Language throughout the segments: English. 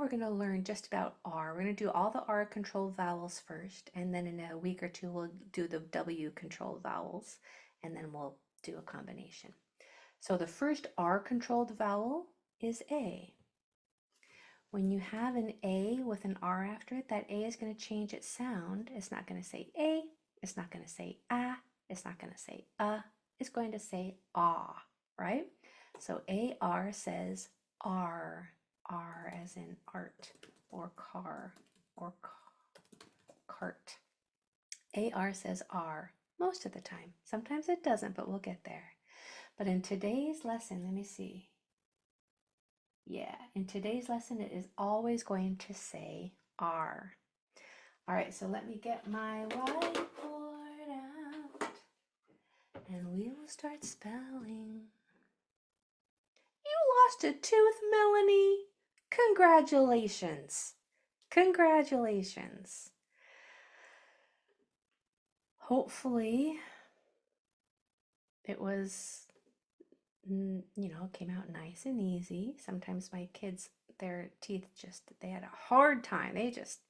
we're going to learn just about R. We're going to do all the R controlled vowels first, and then in a week or two we'll do the W controlled vowels, and then we'll do a combination. So the first R controlled vowel is A. When you have an A with an R after it, that A is going to change its sound. It's not going to say A, it's not going to say ah, it's not going to say it's going to say ah, right? So AR says R, R as in art or car or cart. AR says R most of the time. Sometimes it doesn't, but we'll get there. But in today's lesson, let me see. Yeah, in today's lesson, it is always going to say R. All right, so let me get my whiteboard out and we will start spelling. You lost a tooth, Melanie. Congratulations. Congratulations. Hopefully it was, came out nice and easy. Sometimes my kids, their teeth they had a hard time. They just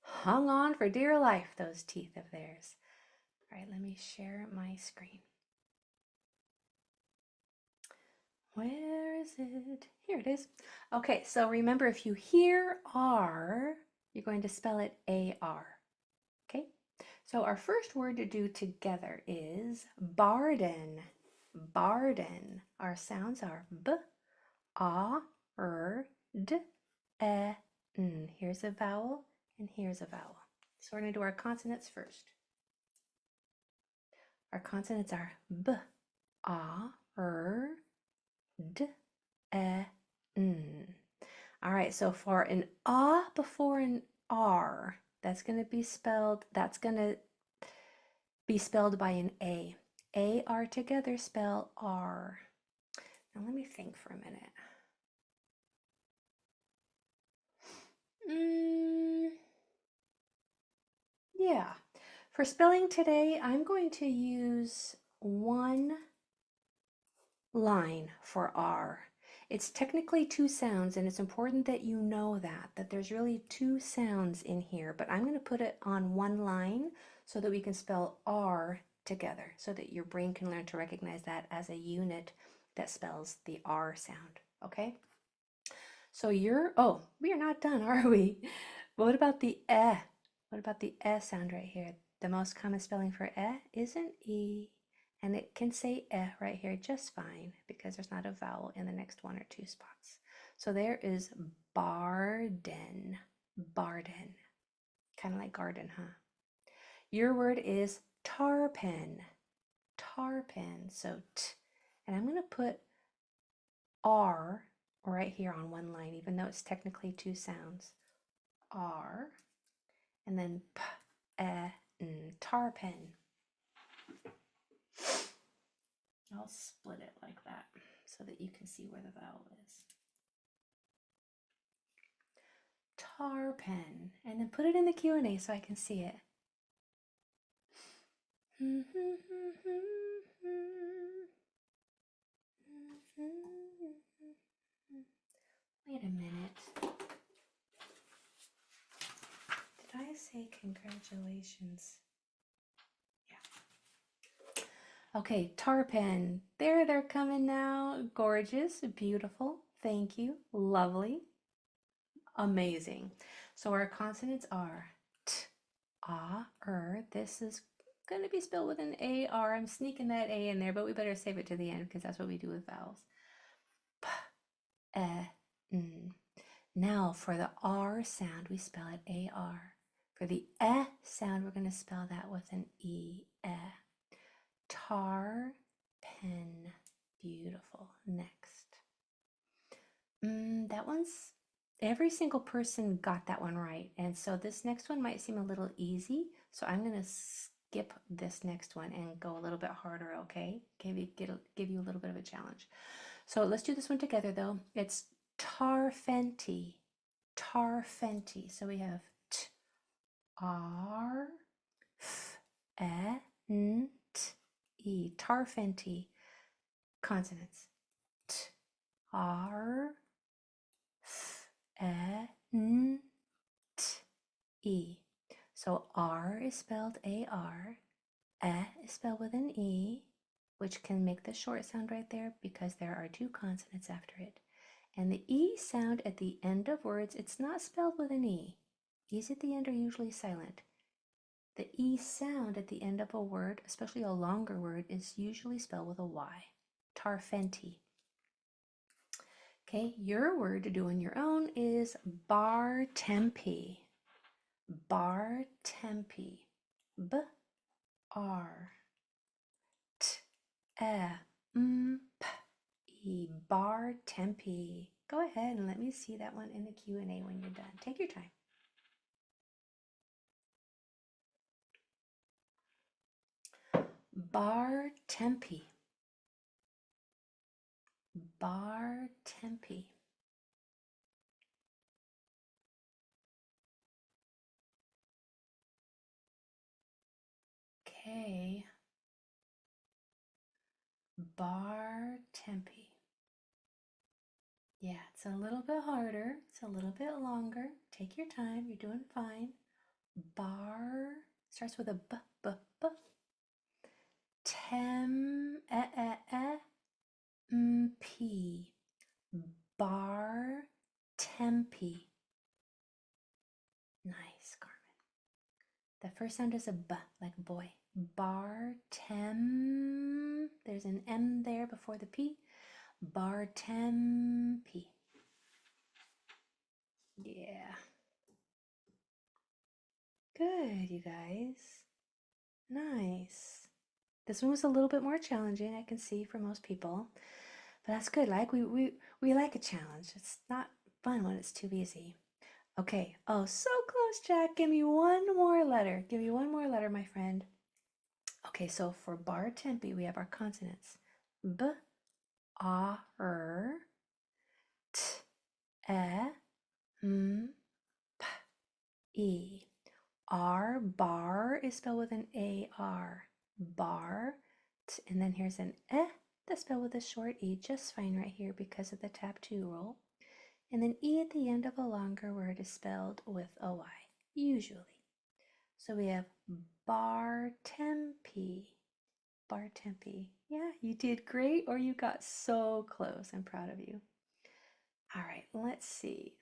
hung on for dear life, those teeth of theirs. All right, let me share my screen. Where is it? Here it is. Okay, so remember, if you hear R, you're going to spell it A-R. Okay, so our first word to do together is barden. Barden. Our sounds are B, A, R, D, E, N. Here's a vowel and here's a vowel. So we're going to do our consonants first. Our consonants are B, A, R, D, E, N. All right, so for an A before an R, that's going to be spelled by an A. A-R together spell R. Now let me think for a minute. Yeah, for spelling today, I'm going to use one line for R. It's technically two sounds, and it's important that you know that there's really two sounds in here, but I'm going to put it on one line so that we can spell R together, so that your brain can learn to recognize that as a unit that spells the R sound, okay? So we are not done, are we? What about the eh? What about the eh sound right here? The most common spelling for eh is an E, and it can say eh right here just fine because there's not a vowel in the next one or two spots. So there is barden, barden. Kind of like garden, huh? Your word is tarpen, tarpen. So t, and I'm going to put R right here on one line, even though it's technically two sounds. R, and then p, e, n, tarpen. I'll split it like that so that you can see where the vowel is. Tarpen, and then put it in the Q&A so I can see it. Wait a minute. Did I say congratulations? Yeah. Okay, tarpen. There, they're coming now. Gorgeous, beautiful. Thank you. Lovely. Amazing. So our consonants are t, a, This is going to be spelled with an A-R. I'm sneaking that A in there, but we better save it to the end because that's what we do with vowels. P, e, n. Now for the R sound, we spell it A-R. For the E sound, we're going to spell that with an E, E. Tar, pen. Beautiful. Next. That one's, every single person got that one right. And so this next one might seem a little easy. So I'm going to skip this next one and go a little bit harder, okay? Give you a little bit of a challenge. So let's do this one together though. It's tarfenty, tarfenty. So we have t, r, f, e, n, t, e, tarfenty. Consonants. T, r, f, e, E. So R is spelled A-R, is spelled with an E, which can make the short sound right there because there are two consonants after it. And the E sound at the end of words, it's not spelled with an E. E's at the end are usually silent. The E sound at the end of a word, especially a longer word, is usually spelled with a Y. Tarfenti. Okay, your word to do on your own is bartempi. Bartempi. B R T E M P E. Bartempi. Go ahead and let me see that one in the Q&A when you're done. Take your time. Bartempi. Bartempi. Okay. Bartempi. Yeah, it's a little bit harder. It's a little bit longer. Take your time. You're doing fine. Bar starts with a b, b, b. Tem, p. Bar tempi. Nice, Carmen. The first sound is a b, like boy. Bar tem. There's an M there before the P. Bartempi. Yeah. Good, you guys. Nice. This one was a little bit more challenging, I can see, for most people. But that's good. Like we like a challenge. It's not fun when it's too easy. Okay. Oh, so close, Jack. Give me one more letter. Give me one more letter, my friend. Okay, so for bar tempi, we have our consonants. B, A, R, T, E, M, P, E. R, bar is spelled with an A-R. Bar. T, and then here's an that's spelled with a short E, just fine right here because of the tap 2 rule. And then E at the end of a longer word is spelled with a Y, usually. So we have bartempi. Bartempi. Yeah, you did great, or you got so close. I'm proud of you. All right, let's see.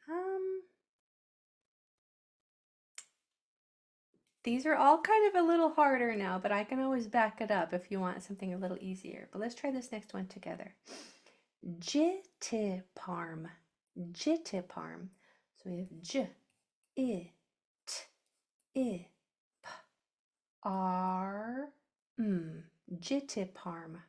These are all kind of a little harder now, but I can always back it up if you want something a little easier. But let's try this next one together. Jitiparm. Jitiparm. So we have j, I, t, I, p, r, m. Jitiparm.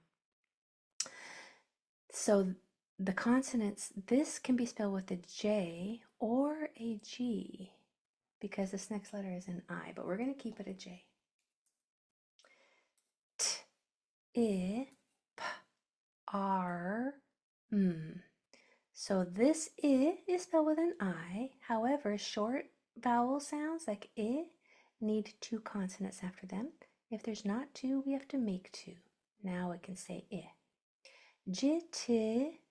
So the consonants, this can be spelled with a J or a G because this next letter is an I, but we're going to keep it a J. T, I, P, R, M. So this I is spelled with an I. However, short vowel sounds like I need two consonants after them. If there's not two, we have to make two. Now I can say I. Jiti.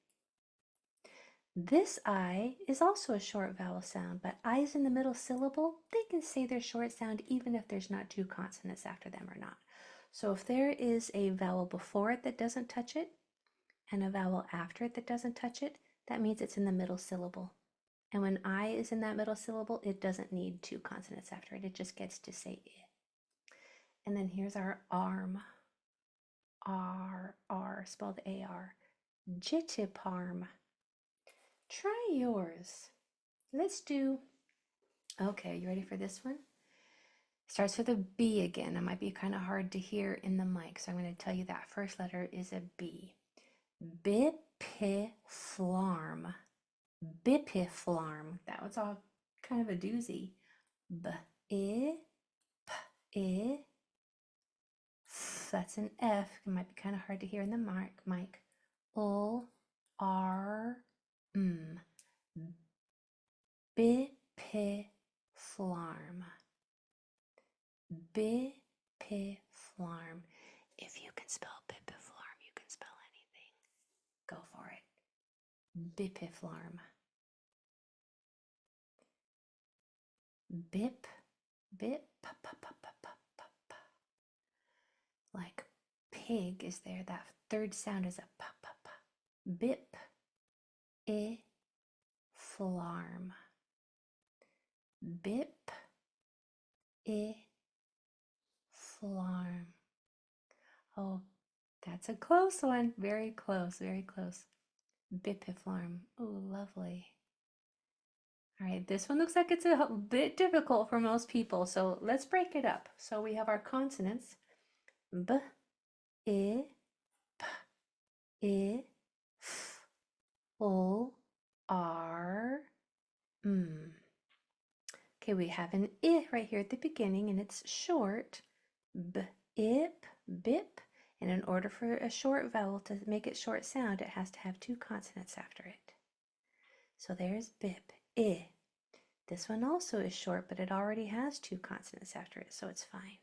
This I is also a short vowel sound, but I's in the middle syllable, they can say their short sound even if there's not two consonants after them or not. So if there is a vowel before it that doesn't touch it, and a vowel after it that doesn't touch it, that means it's in the middle syllable. And when I is in that middle syllable, it doesn't need two consonants after it. It just gets to say I. And then here's our arm. R, spelled A-R. Jitiparm. Try yours. Let's do, okay, you ready for this one? Starts with a B again. It might be kind of hard to hear in the mic, so I'm going to tell you that first letter is a B. Bipiflarm. Bipiflarm. That was all kind of a doozy. B-I-P-I. That's an F. It might be kind of hard to hear in the mic. L-R-M. Bipiflarm. Bipiflarm. If you can spell bipiflarm, you can spell anything. Go for it. Bipiflarm. Bip Bip, like pig is there. That third sound is a p, p, p. Bip, flarm. Bip, flarm. Oh, that's a close one. Very close, very close. Bipiflarm. Oh, lovely. All right, this one looks like it's a bit difficult for most people, so let's break it up. So we have our consonants. B, I, P, I, F, O, R, M. Okay, we have an I right here at the beginning, and it's short. B, ip, bip. And in order for a short vowel to make it short sound, it has to have two consonants after it. So there's bip, I. This one also is short, but it already has two consonants after it, so it's fine.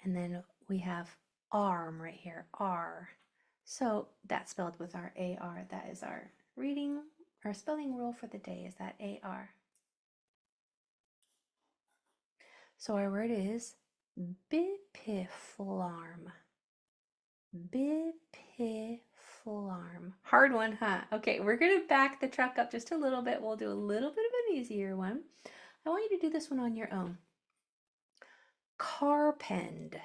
And then we have arm right here, R. So that's spelled with our AR. That is our reading, our spelling rule for the day is that AR. So our word is bipiflarm. Bipiflarm. Hard one, huh? Okay, we're going to back the truck up just a little bit. We'll do a little bit of an easier one. I want you to do this one on your own. Carpend.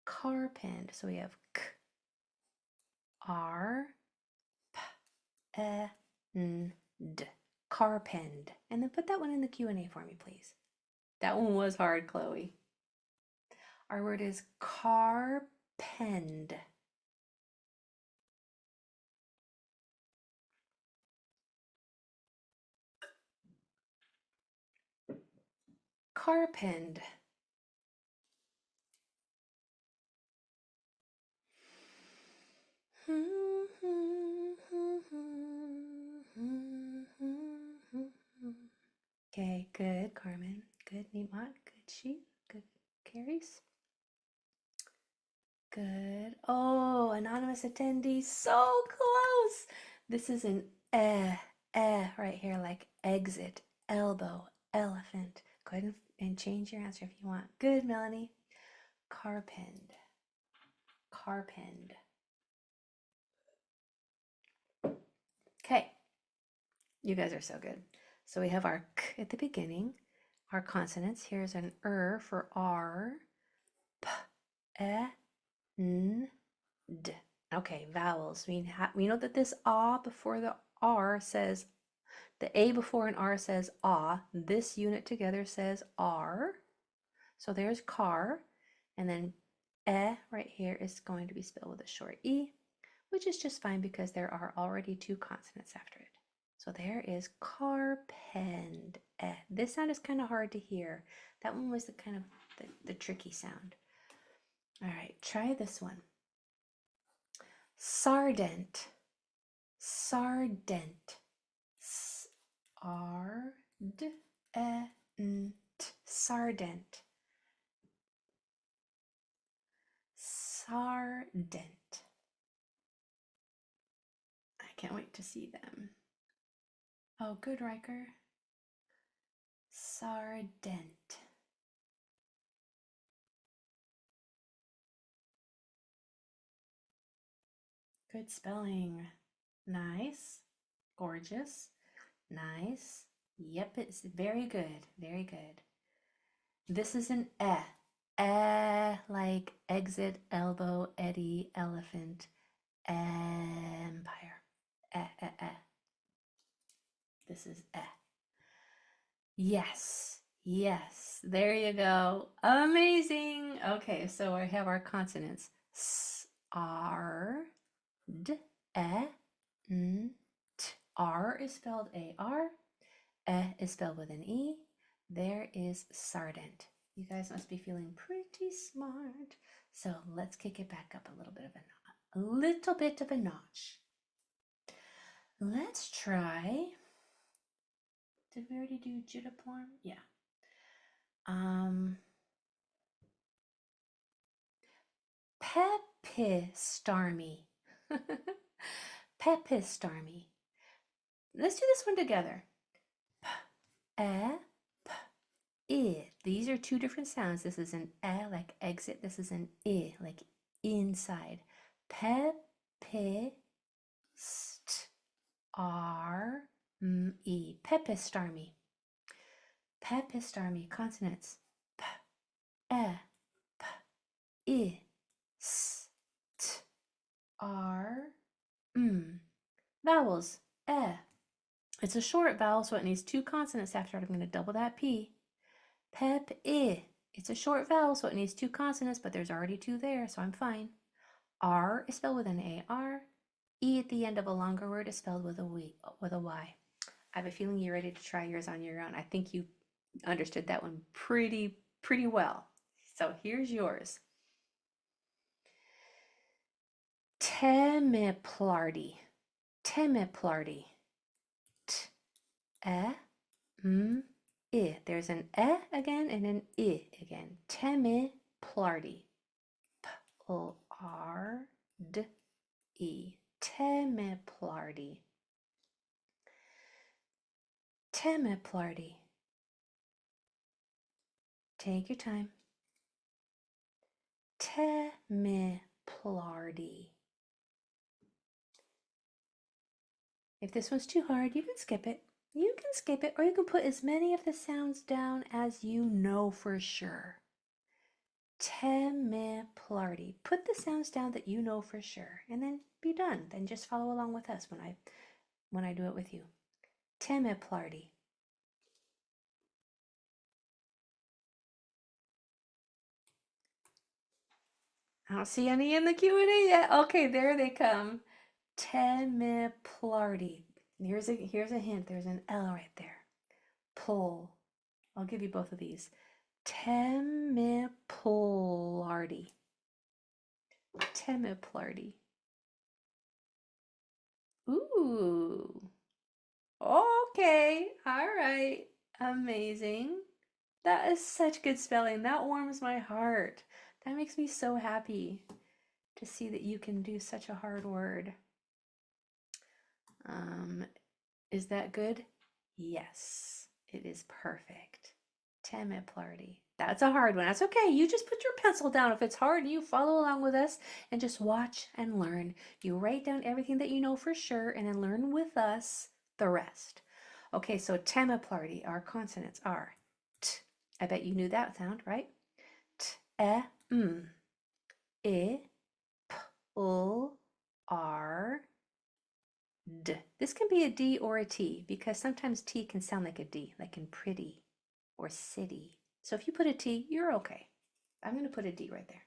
Carpend. So we have K, R, P, E, N, D. Carpend. And then put that one in the Q&A for me, please. That one was hard, Chloe. Our word is carpend. Carpend. Okay, good, Carmen. Good, Neemot. Good, sheep. Good, Carries. Good. Oh, anonymous attendee, so close. This is an right here, like exit, elbow, elephant. Go ahead and change your answer if you want. Good, Melanie. Carpend. Carpend. Okay. You guys are so good. So we have our K at the beginning, our consonants. Here's an for R, P, E, N, D. Okay, vowels. We know that this before the R says, the A before an R says This unit together says R. So there's car. And then right here is going to be spelled with a short E, which is just fine because there are already two consonants after it. So there is carpend. This sound is kind of hard to hear. That one was the kind of the tricky sound. All right, try this one. Sardent. Sardent. S-R-D-E-N-T. Sardent. Sardent. I can't wait to see them. Oh, good, Riker. Sardent. Good spelling. Nice. Gorgeous. Nice. Yep, it's very good. Very good. This is an like exit, elbow, eddy, elephant, empire. This is Yes. Yes. There you go. Amazing. Okay, so I have our consonants. S, R, D, E, N, T. R is spelled A-R. Is spelled with an E. There is sardent. You guys must be feeling pretty smart. So let's kick it back up a little bit of a notch. Let's try. Did we already do Judaplarm? Yeah. Pepistarmy. Pepistarmy. Let's do this one together. P, I. These are two different sounds. This is an E like exit. This is an I like inside. Pe, pe, st, r, m, e. Pepistarmy. Pepistarmy. Consonants. P, E, P, I, S, T, R, M. Vowels. E. It's a short vowel, so it needs two consonants after it. I'm going to double that P. Pep, I. It's a short vowel, so it needs two consonants, but there's already two there, so I'm fine. R is spelled with an A-R. E at the end of a longer word is spelled with a Y. I have a feeling you're ready to try yours on your own. I think you understood that one pretty well. So here's yours. Temiplardy. Temiplardy. T, E, M, I. There's an E again and an I again. Temiplardy. P-O-R-D-E. Temiplardy. Temiplardy. Take your time. Temiplardy. If this one's too hard, you can skip it. You can skip it, or you can put as many of the sounds down as you know for sure. Temiplardy. Put the sounds down that you know for sure, and then be done. Then just follow along with us when I do it with you. Temiplardy. I don't see any in the Q&A yet. Okay, there they come. Temiplardy. Here's a hint. There's an L right there. Pull. I'll give you both of these. Temiplardy. Temiplardy. Ooh. Okay. All right. Amazing. That is such good spelling. That warms my heart. That makes me so happy to see that you can do such a hard word. Is that good? Yes, it is perfect. Temiplardy. That's a hard one. That's okay. You just put your pencil down. If it's hard, you follow along with us and just watch and learn. You write down everything that you know for sure and then learn with us the rest. Okay, so temiplardy, our consonants are T. I bet you knew that sound, right? T, E, M, I, P, L, R, D. This can be a D or a T because sometimes T can sound like a D, like in pretty or city. So if you put a T, you're okay. I'm going to put a D right there.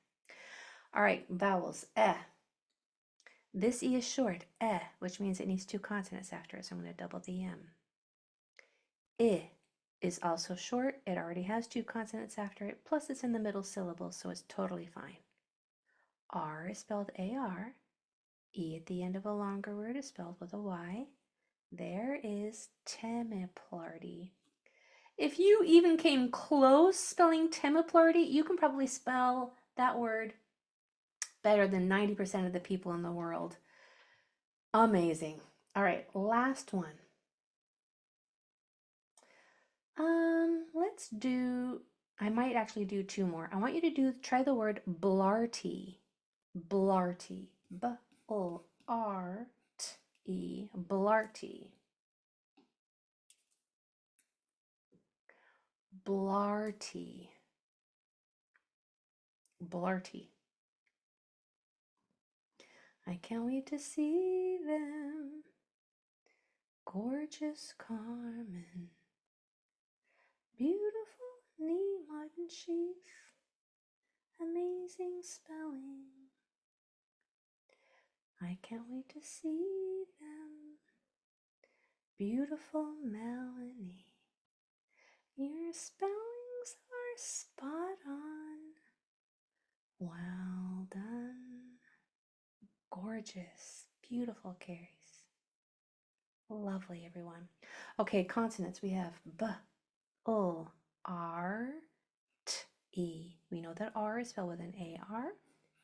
All right, vowels. E. This E is short, E, which means it needs two consonants after it, so I'm going to double the M. I is also short. It already has two consonants after it, plus it's in the middle syllable, so it's totally fine. R is spelled A-R. E at the end of a longer word is spelled with a Y. There is temiplardy. If you even came close spelling temiplardy, you can probably spell that word better than 90% of the people in the world. Amazing. All right, last one. Let's do, I might actually do two more. I want you to try the word blarty. Blarty. B-O-R-T-E. Blarty. Blarty. Blarty. I can't wait to see them. Gorgeous Carmen. Beautiful knee-martin sheath. Amazing spelling. I can't wait to see them. Beautiful Melanie. Your spellings are spot on. Well done. Gorgeous. Beautiful, Carries. Lovely, everyone. Okay, consonants. We have B, U, R, T, E. We know that R is spelled with an A-R,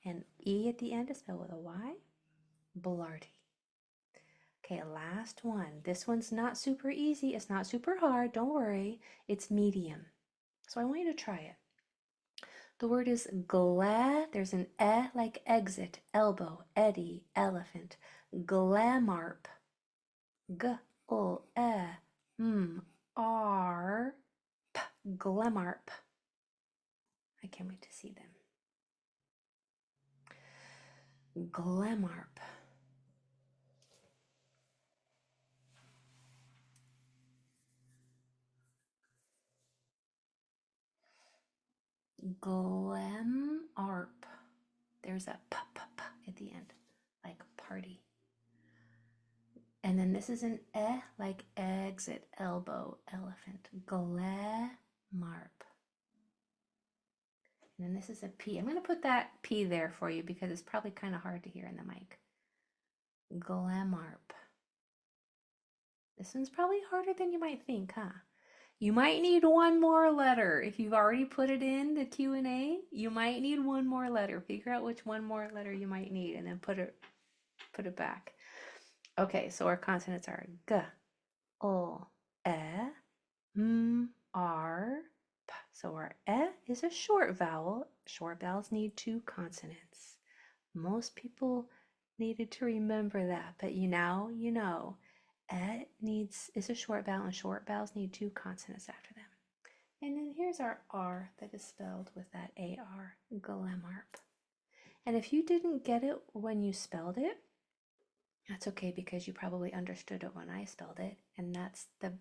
and E at the end is spelled with a Y. Blarty. Okay, last one. This one's not super easy. It's not super hard. Don't worry. It's medium. So I want you to try it. The word is glad. There's an e like exit, elbow, eddy, elephant. Glamarp. G-O-E-M-R. Glamarp. I can't wait to see them. Glamarp. Glamarp. There's a p at the end, like party. And then this is an e like exit, elbow, elephant. Glamarp. And then this is a P. I'm going to put that P there for you because it's probably kind of hard to hear in the mic. Glamarp. This one's probably harder than you might think, huh? You might need one more letter. If you've already put it in the Q&A, you might need one more letter. Figure out which one more letter you might need and then put it back. Okay, so our consonants are G, O, E, M, R, P. So our E is a short vowel. Short vowels need 2 consonants. Most people needed to remember that, but you know. Is a short vowel, and short vowels need 2 consonants after them. And then here's our R that is spelled with that AR, Glamarp. And if you didn't get it when you spelled it, that's okay because you probably understood it when I spelled it, and that's the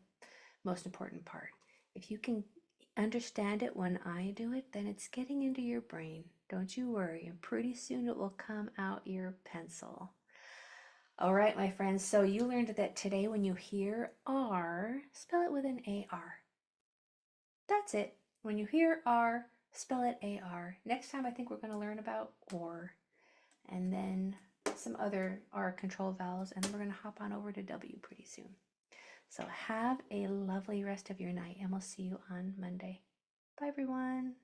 most important part. If you can understand it when I do it, then it's getting into your brain. Don't you worry, and pretty soon it will come out your pencil. All right, my friends, so you learned that today when you hear R, spell it with an AR. That's it. When you hear R, spell it AR. Next time I think we're going to learn about OR, and then some other R control vowels, and then we're going to hop on over to W pretty soon. So have a lovely rest of your night, and we'll see you on Monday. Bye, everyone.